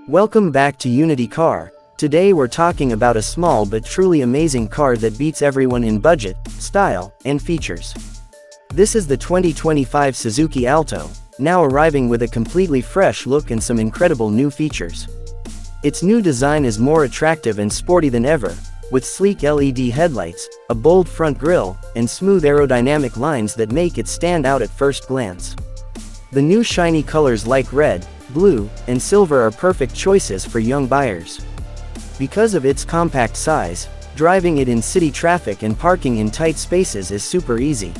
Welcome back to Unity Car. Today we're talking about a small but truly amazing car that beats everyone in budget, style, and features. This is the 2025 Suzuki Alto, now arriving with a completely fresh look and some incredible new features. Its new design is more attractive and sporty than ever, with sleek LED headlights, a bold front grille, and smooth aerodynamic lines that make it stand out at first glance. The new shiny colors like red, blue, and silver are perfect choices for young buyers. Because of its compact size, driving it in city traffic and parking in tight spaces is super easy.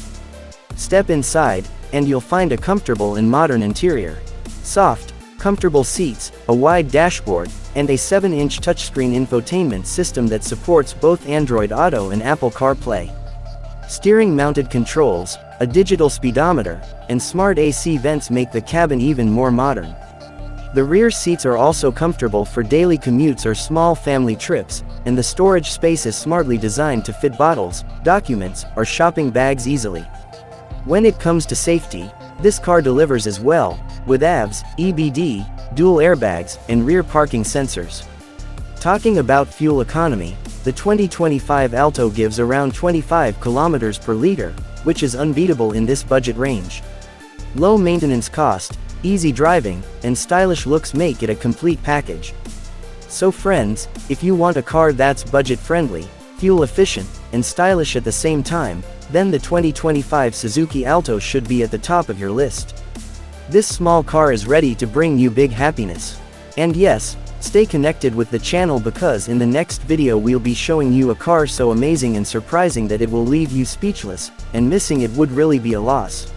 Step inside, and you'll find a comfortable and modern interior. Soft, comfortable seats, a wide dashboard, and a 7-inch touchscreen infotainment system that supports both Android Auto and Apple CarPlay. Steering-mounted controls, a digital speedometer, and smart AC vents make the cabin even more modern. The rear seats are also comfortable for daily commutes or small family trips, and the storage space is smartly designed to fit bottles, documents, or shopping bags easily. When it comes to safety, this car delivers as well, with ABS, EBD, dual airbags, and rear parking sensors. Talking about fuel economy, the 2025 Alto gives around 25 kilometers per liter, which is unbeatable in this budget range. Low maintenance cost, easy driving, and stylish looks make it a complete package. So friends, if you want a car that's budget-friendly, fuel-efficient, and stylish at the same time, then the 2025 Suzuki Alto should be at the top of your list. This small car is ready to bring you big happiness. And yes, stay connected with the channel because in the next video we'll be showing you a car so amazing and surprising that it will leave you speechless, and missing it would really be a loss.